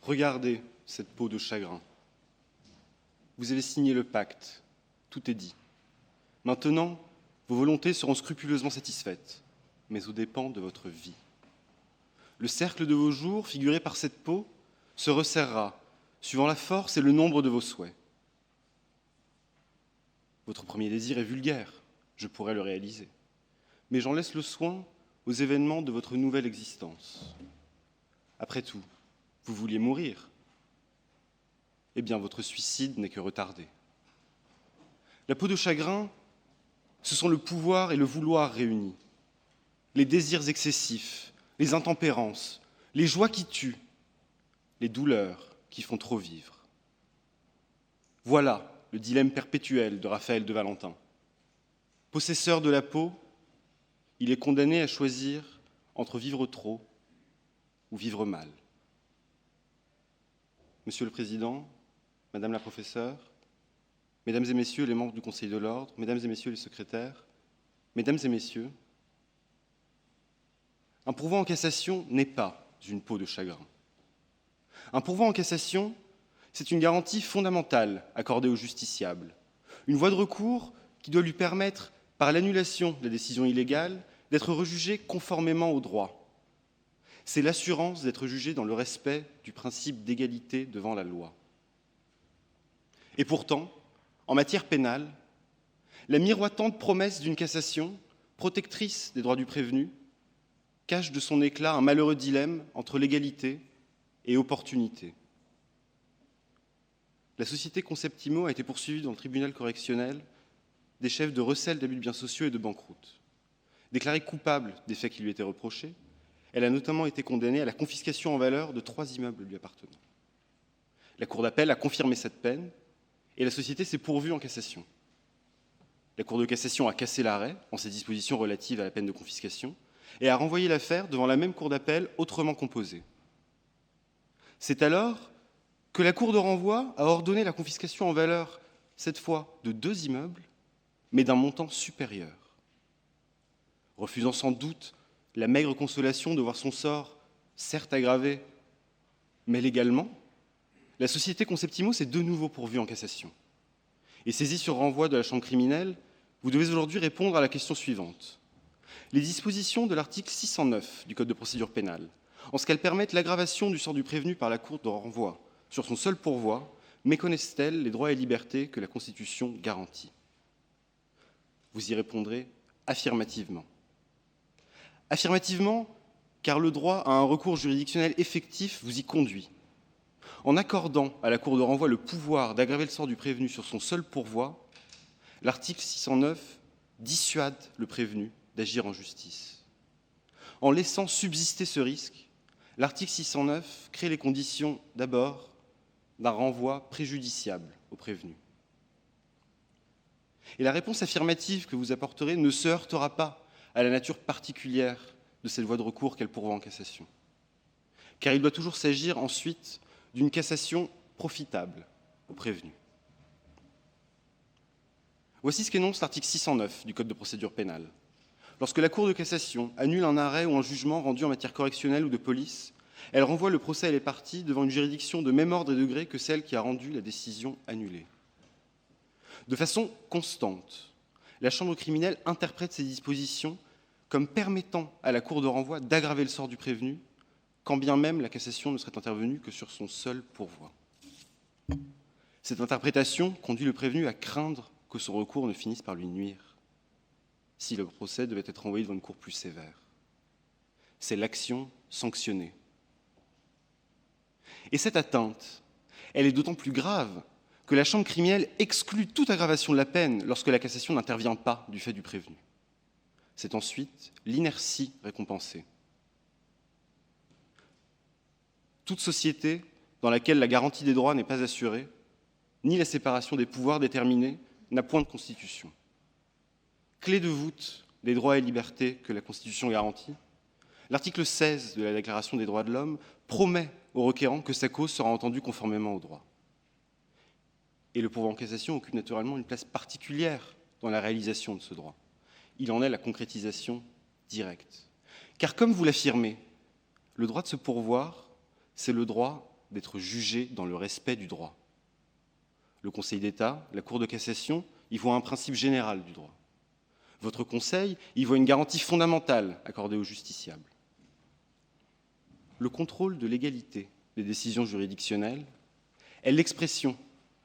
Regardez cette peau de chagrin. Vous avez signé le pacte, tout est dit. Maintenant, vos volontés seront scrupuleusement satisfaites, mais aux dépens de votre vie. Le cercle de vos jours, figuré par cette peau, se resserrera, suivant la force et le nombre de vos souhaits. Votre premier désir est vulgaire, je pourrais le réaliser, mais j'en laisse le soin aux événements de votre nouvelle existence. Après tout, vous vouliez mourir. Eh bien, votre suicide n'est que retardé. La peau de chagrin, ce sont le pouvoir et le vouloir réunis, les désirs excessifs, les intempérances, les joies qui tuent, les douleurs qui font trop vivre. Voilà le dilemme perpétuel de Raphaël de Valentin. Possesseur de la peau, il est condamné à choisir entre vivre trop ou vivre mal. Monsieur le Président, Madame la professeure, Mesdames et Messieurs les membres du Conseil de l'Ordre, Mesdames et Messieurs les secrétaires, Mesdames et Messieurs, un pourvoi en cassation n'est pas une peau de chagrin. Un pourvoi en cassation, c'est une garantie fondamentale accordée au justiciable, une voie de recours qui doit lui permettre, par l'annulation de la décision illégale, d'être rejugé conformément au droit. C'est l'assurance d'être jugé dans le respect du principe d'égalité devant la loi. Et pourtant, en matière pénale, la miroitante promesse d'une cassation, protectrice des droits du prévenu, cache de son éclat un malheureux dilemme entre légalité et opportunité. La société Conceptimo a été poursuivie dans le tribunal correctionnel des chefs de recel d'abus de biens sociaux et de banqueroute. Déclarée coupable des faits qui lui étaient reprochés, elle a notamment été condamnée à la confiscation en valeur de 3 immeubles lui appartenant. La Cour d'appel a confirmé cette peine et la société s'est pourvue en cassation. La Cour de cassation a cassé l'arrêt en ses dispositions relatives à la peine de confiscation et a renvoyé l'affaire devant la même Cour d'appel autrement composée. C'est alors que la Cour de renvoi a ordonné la confiscation en valeur, cette fois de 2 immeubles, mais d'un montant supérieur. Refusant sans doute la maigre consolation de voir son sort, certes aggravé, mais légalement, la société Conceptimo s'est de nouveau pourvue en cassation. Et saisie sur renvoi de la chambre criminelle, vous devez aujourd'hui répondre à la question suivante. Les dispositions de l'article 609 du Code de procédure pénale, en ce qu'elles permettent l'aggravation du sort du prévenu par la Cour de renvoi sur son seul pourvoi, méconnaissent-elles les droits et libertés que la Constitution garantit? Vous y répondrez affirmativement. Affirmativement, car le droit à un recours juridictionnel effectif vous y conduit. En accordant à la Cour de renvoi le pouvoir d'aggraver le sort du prévenu sur son seul pourvoi, l'article 609 dissuade le prévenu d'agir en justice. En laissant subsister ce risque, l'article 609 crée les conditions, d'abord, d'un renvoi préjudiciable au prévenu. Et la réponse affirmative que vous apporterez ne se heurtera pas à la nature particulière de cette voie de recours qu'elle pourvoit en cassation. Car il doit toujours s'agir ensuite d'une cassation profitable au prévenu. Voici ce qu'énonce l'article 609 du Code de procédure pénale. Lorsque la Cour de cassation annule un arrêt ou un jugement rendu en matière correctionnelle ou de police, elle renvoie le procès et les parties devant une juridiction de même ordre et degré que celle qui a rendu la décision annulée. De façon constante, la Chambre criminelle interprète ces dispositions comme permettant à la Cour de renvoi d'aggraver le sort du prévenu, quand bien même la cassation ne serait intervenue que sur son seul pourvoi. Cette interprétation conduit le prévenu à craindre que son recours ne finisse par lui nuire, si le procès devait être renvoyé devant une cour plus sévère. C'est l'action sanctionnée. Et cette atteinte, elle est d'autant plus grave que la Chambre criminelle exclut toute aggravation de la peine lorsque la cassation n'intervient pas du fait du prévenu. C'est ensuite l'inertie récompensée. Toute société dans laquelle la garantie des droits n'est pas assurée, ni la séparation des pouvoirs déterminée, n'a point de constitution. Clé de voûte des droits et libertés que la Constitution garantit, l'article 16 de la Déclaration des droits de l'homme promet au requérant que sa cause sera entendue conformément au droit. Et le pourvoi en cassation occupe naturellement une place particulière dans la réalisation de ce droit. Il en est la concrétisation directe. Car comme vous l'affirmez, le droit de se pourvoir, c'est le droit d'être jugé dans le respect du droit. Le Conseil d'État, la Cour de cassation, y voient un principe général du droit. Votre Conseil y voit une garantie fondamentale accordée aux justiciables. Le contrôle de légalité des décisions juridictionnelles est l'expression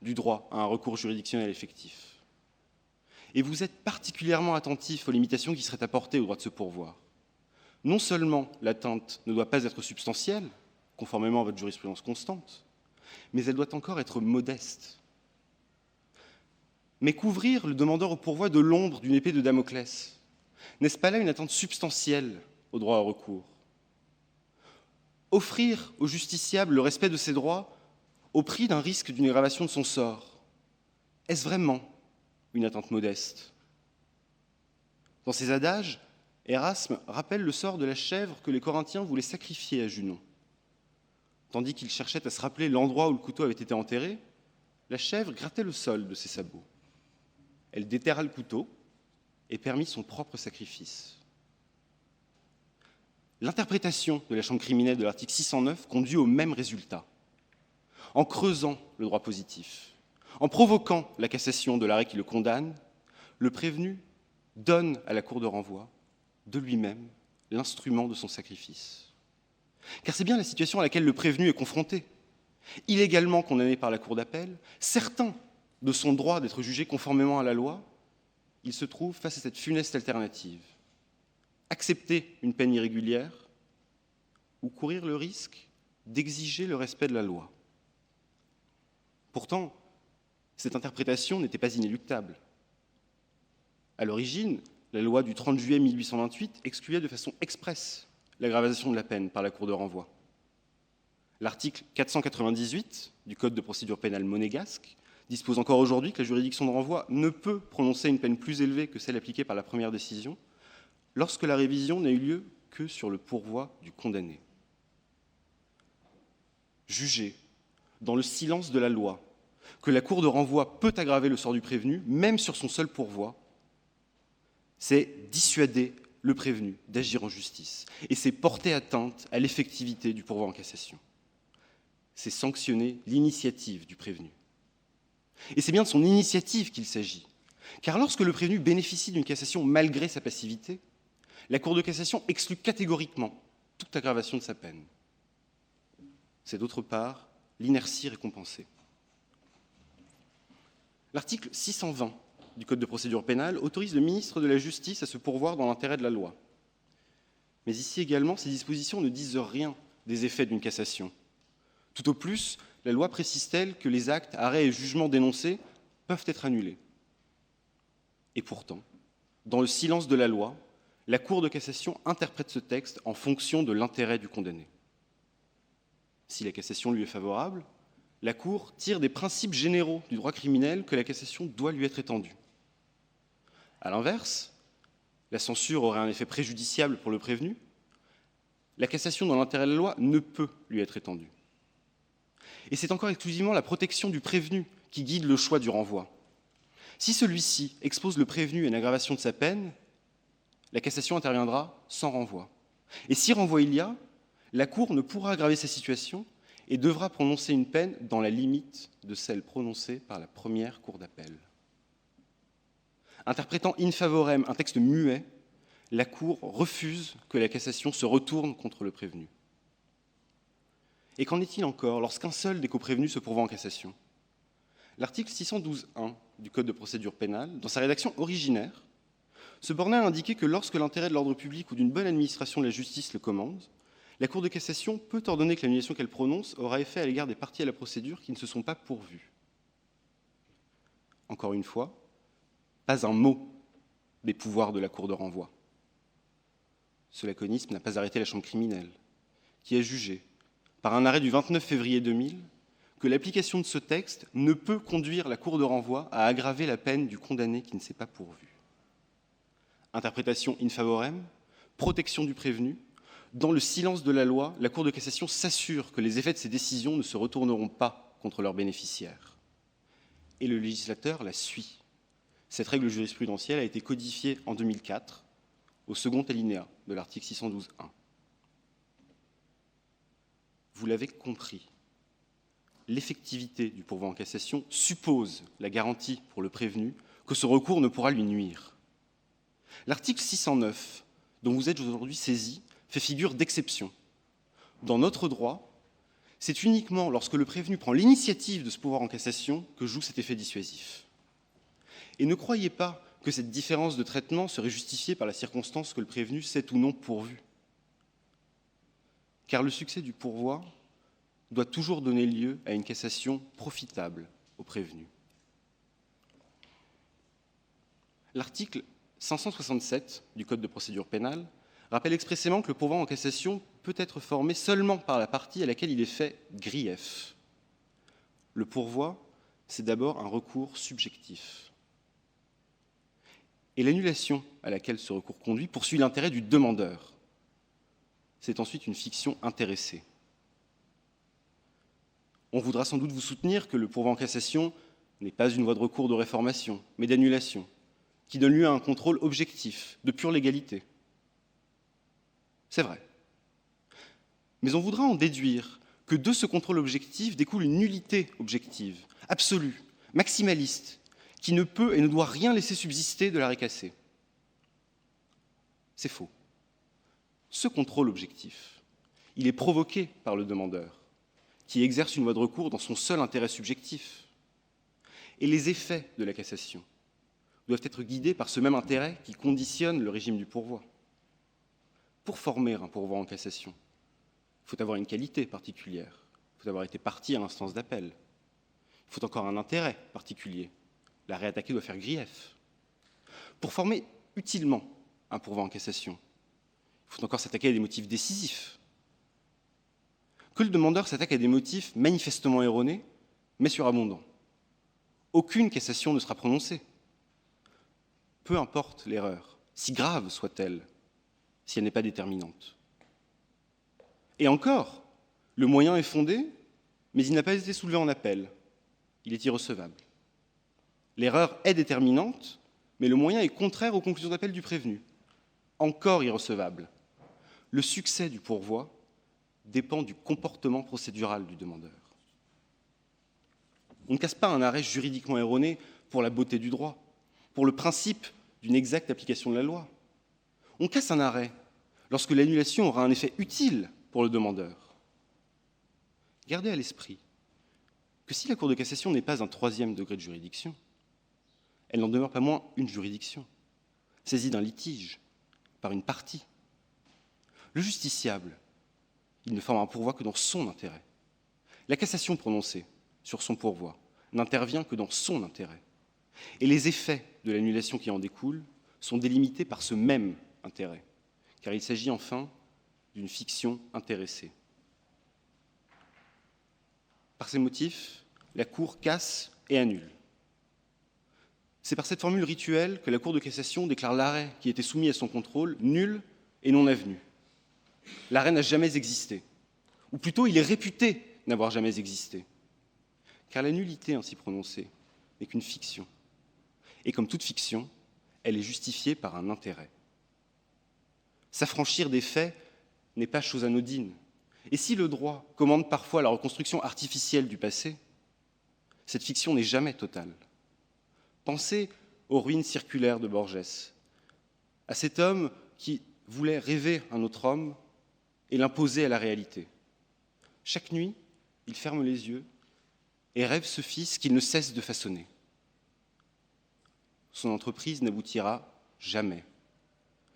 du droit à un recours juridictionnel effectif. Et vous êtes particulièrement attentif aux limitations qui seraient apportées au droit de se pourvoir. Non seulement l'atteinte ne doit pas être substantielle, conformément à votre jurisprudence constante, mais elle doit encore être modeste. Mais couvrir le demandeur au pourvoi de l'ombre d'une épée de Damoclès, n'est-ce pas là une atteinte substantielle au droit au recours? Offrir au justiciable le respect de ses droits au prix d'un risque d'une aggravation de son sort, est-ce vraiment une atteinte modeste? Dans ses adages, Erasme rappelle le sort de la chèvre que les Corinthiens voulaient sacrifier à Junon. Tandis qu'il cherchait à se rappeler l'endroit où le couteau avait été enterré, la chèvre grattait le sol de ses sabots. Elle déterra le couteau et permit son propre sacrifice. L'interprétation de la chambre criminelle de l'article 609 conduit au même résultat. En creusant le droit positif, en provoquant la cassation de l'arrêt qui le condamne, le prévenu donne à la cour de renvoi de lui-même l'instrument de son sacrifice. Car c'est bien la situation à laquelle le prévenu est confronté. Illégalement condamné par la cour d'appel, certain de son droit d'être jugé conformément à la loi, il se trouve face à cette funeste alternative. Accepter une peine irrégulière ou courir le risque d'exiger le respect de la loi. Pourtant, cette interprétation n'était pas inéluctable. À l'origine, la loi du 30 juillet 1828 excluait de façon expresse l'aggravation de la peine par la cour de renvoi. L'article 498 du Code de procédure pénale monégasque dispose encore aujourd'hui que la juridiction de renvoi ne peut prononcer une peine plus élevée que celle appliquée par la première décision lorsque la révision n'a eu lieu que sur le pourvoi du condamné. Juger, dans le silence de la loi, que la cour de renvoi peut aggraver le sort du prévenu, même sur son seul pourvoi, c'est dissuader le prévenu d'agir en justice et c'est porter atteinte à l'effectivité du pourvoi en cassation. C'est sanctionner l'initiative du prévenu. Et c'est bien de son initiative qu'il s'agit, car lorsque le prévenu bénéficie d'une cassation malgré sa passivité, la Cour de cassation exclut catégoriquement toute aggravation de sa peine. C'est d'autre part l'inertie récompensée. L'article 620 du Code de procédure pénale autorise le ministre de la Justice à se pourvoir dans l'intérêt de la loi. Mais ici également, ces dispositions ne disent rien des effets d'une cassation. Tout au plus, la loi précise-t-elle que les actes, arrêts et jugements dénoncés peuvent être annulés. Et pourtant, dans le silence de la loi, la Cour de cassation interprète ce texte en fonction de l'intérêt du condamné. Si la cassation lui est favorable, la Cour tire des principes généraux du droit criminel que la cassation doit lui être étendue. À l'inverse, la censure aurait un effet préjudiciable pour le prévenu. La cassation dans l'intérêt de la loi ne peut lui être étendue. Et c'est encore exclusivement la protection du prévenu qui guide le choix du renvoi. Si celui-ci expose le prévenu à une aggravation de sa peine, la cassation interviendra sans renvoi. Et si renvoi il y a, la Cour ne pourra aggraver sa situation et devra prononcer une peine dans la limite de celle prononcée par la première cour d'appel. Interprétant in favorem un texte muet, la Cour refuse que la cassation se retourne contre le prévenu. Et qu'en est-il encore lorsqu'un seul des coprévenus se pourvoit en cassation? L'article 612.1 du Code de procédure pénale, dans sa rédaction originaire, se bornait à indiquer que lorsque l'intérêt de l'ordre public ou d'une bonne administration de la justice le commande, la Cour de cassation peut ordonner que l'annulation qu'elle prononce aura effet à l'égard des parties à la procédure qui ne se sont pas pourvues. Encore une fois, pas un mot des pouvoirs de la Cour de renvoi. Ce laconisme n'a pas arrêté la chambre criminelle, qui a jugé, par un arrêt du 29 février 2000, que l'application de ce texte ne peut conduire la Cour de renvoi à aggraver la peine du condamné qui ne s'est pas pourvu. Interprétation in favorem, protection du prévenu. Dans le silence de la loi, la Cour de cassation s'assure que les effets de ces décisions ne se retourneront pas contre leurs bénéficiaires. Et le législateur la suit. Cette règle jurisprudentielle a été codifiée en 2004, au second alinéa de l'article 612.1. Vous l'avez compris, l'effectivité du pourvoi en cassation suppose la garantie pour le prévenu que ce recours ne pourra lui nuire. L'article 609, dont vous êtes aujourd'hui saisi, fait figure d'exception. Dans notre droit, c'est uniquement lorsque le prévenu prend l'initiative de ce pourvoi en cassation que joue cet effet dissuasif. Et ne croyez pas que cette différence de traitement serait justifiée par la circonstance que le prévenu s'est ou non pourvu. Car le succès du pourvoi doit toujours donner lieu à une cassation profitable au prévenu. L'article 567 du Code de procédure pénale rappelle expressément que le pourvoi en cassation peut être formé seulement par la partie à laquelle il est fait grief. Le pourvoi, c'est d'abord un recours subjectif. Et l'annulation à laquelle ce recours conduit poursuit l'intérêt du demandeur. C'est ensuite une fiction intéressée. On voudra sans doute vous soutenir que le pourvoi en cassation n'est pas une voie de recours de réformation, mais d'annulation, qui donne lieu à un contrôle objectif, de pure légalité. C'est vrai. Mais on voudra en déduire que de ce contrôle objectif découle une nullité objective, absolue, maximaliste, qui ne peut et ne doit rien laisser subsister de l'arrêt cassé. C'est faux. Ce contrôle objectif, il est provoqué par le demandeur, qui exerce une voie de recours dans son seul intérêt subjectif. Et les effets de la cassation doivent être guidés par ce même intérêt qui conditionne le régime du pourvoi. Pour former un pourvoi en cassation, il faut avoir une qualité particulière, il faut avoir été partie à l'instance d'appel, il faut encore un intérêt particulier, l'arrêt attaqué doit faire grief. Pour former utilement un pourvoi en cassation, il faut encore s'attaquer à des motifs décisifs. Que le demandeur s'attaque à des motifs manifestement erronés, mais surabondants. Aucune cassation ne sera prononcée. Peu importe l'erreur, si grave soit-elle, si elle n'est pas déterminante. Et encore, le moyen est fondé, mais il n'a pas été soulevé en appel. Il est irrecevable. L'erreur est déterminante, mais le moyen est contraire aux conclusions d'appel du prévenu. Encore irrecevable. Le succès du pourvoi dépend du comportement procédural du demandeur. On ne casse pas un arrêt juridiquement erroné pour la beauté du droit, pour le principe d'une exacte application de la loi. On casse un arrêt lorsque l'annulation aura un effet utile pour le demandeur. Gardez à l'esprit que si la Cour de cassation n'est pas un troisième degré de juridiction, elle n'en demeure pas moins une juridiction, saisie d'un litige, par une partie. Le justiciable, il ne forme un pourvoi que dans son intérêt. La cassation prononcée sur son pourvoi n'intervient que dans son intérêt. Et les effets de l'annulation qui en découlent sont délimités par ce même intérêt, car il s'agit enfin d'une fiction intéressée. Par ces motifs, la Cour casse et annule. C'est par cette formule rituelle que la Cour de cassation déclare l'arrêt qui était soumis à son contrôle nul et non avenu. L'arrêt n'a jamais existé, ou plutôt il est réputé n'avoir jamais existé, car la nullité ainsi prononcée n'est qu'une fiction. Et comme toute fiction, elle est justifiée par un intérêt. S'affranchir des faits n'est pas chose anodine. Et si le droit commande parfois la reconstruction artificielle du passé, cette fiction n'est jamais totale. Pensez aux ruines circulaires de Borges, à cet homme qui voulait rêver un autre homme et l'imposer à la réalité. Chaque nuit, il ferme les yeux et rêve ce fils qu'il ne cesse de façonner. Son entreprise n'aboutira jamais.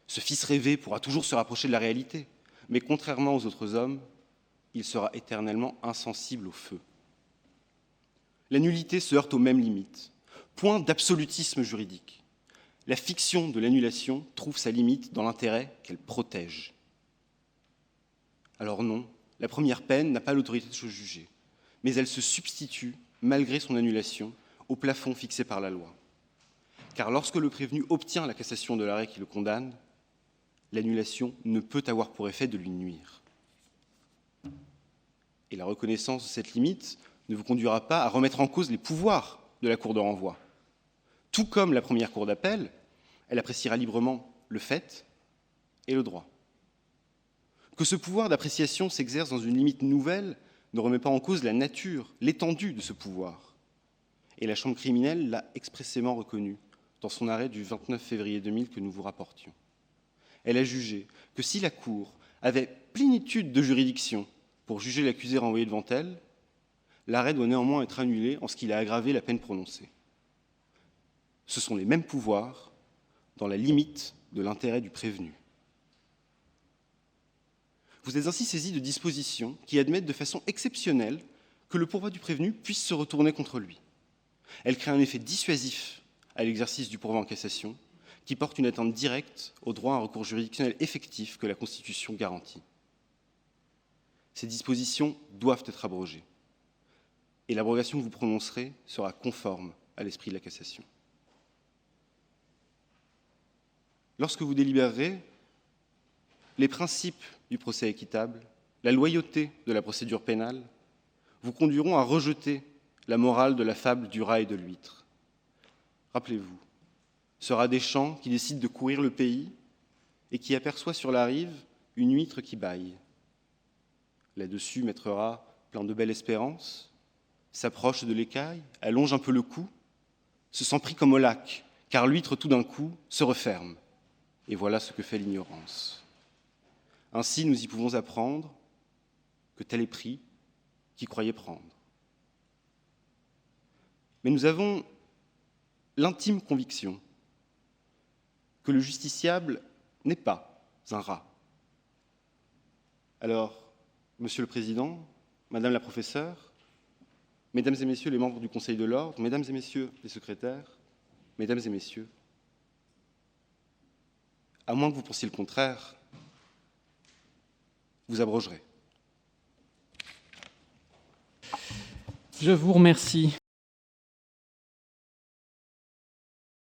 Ce fils rêvé pourra toujours se rapprocher de la réalité, mais contrairement aux autres hommes, il sera éternellement insensible au feu. La nullité se heurte aux mêmes limites. Point d'absolutisme juridique. La fiction de l'annulation trouve sa limite dans l'intérêt qu'elle protège. Alors non, la première peine n'a pas l'autorité de se juger, mais elle se substitue, malgré son annulation, au plafond fixé par la loi. Car lorsque le prévenu obtient la cassation de l'arrêt qui le condamne, l'annulation ne peut avoir pour effet de lui nuire. Et la reconnaissance de cette limite ne vous conduira pas à remettre en cause les pouvoirs de la Cour de renvoi. Tout comme la première Cour d'appel, elle appréciera librement le fait et le droit. Que ce pouvoir d'appréciation s'exerce dans une limite nouvelle ne remet pas en cause la nature, l'étendue de ce pouvoir. Et la Chambre criminelle l'a expressément reconnu dans son arrêt du 29 février 2000 que nous vous rapportions. Elle a jugé que si la Cour avait plénitude de juridiction pour juger l'accusé renvoyé devant elle, l'arrêt doit néanmoins être annulé en ce qu'il a aggravé la peine prononcée. Ce sont les mêmes pouvoirs dans la limite de l'intérêt du prévenu. Vous êtes ainsi saisi de dispositions qui admettent de façon exceptionnelle que le pourvoi du prévenu puisse se retourner contre lui. Elles créent un effet dissuasif à l'exercice du pourvoi en cassation qui porte une atteinte directe au droit à un recours juridictionnel effectif que la Constitution garantit. Ces dispositions doivent être abrogées et l'abrogation que vous prononcerez sera conforme à l'esprit de la cassation. Lorsque vous délibérerez, les principes du procès équitable, la loyauté de la procédure pénale vous conduiront à rejeter la morale de la fable du rat et de l'huître. Rappelez-vous, ce rat des champs qui décide de courir le pays et qui aperçoit sur la rive une huître qui bâille. Là-dessus, maître rat, plein de belle espérance, s'approche de l'écaille, allonge un peu le cou, se sent pris comme au lac, car l'huître tout d'un coup se referme. Et voilà ce que fait l'ignorance. Ainsi, nous y pouvons apprendre que tel est pris qui croyait prendre. Mais nous avons l'intime conviction que le justiciable n'est pas un rat. Alors, Monsieur le Président, Madame la professeure, Mesdames et Messieurs les membres du Conseil de l'Ordre, Mesdames et Messieurs les secrétaires, Mesdames et Messieurs, à moins que vous pensiez le contraire, vous abrogerez. Je vous remercie.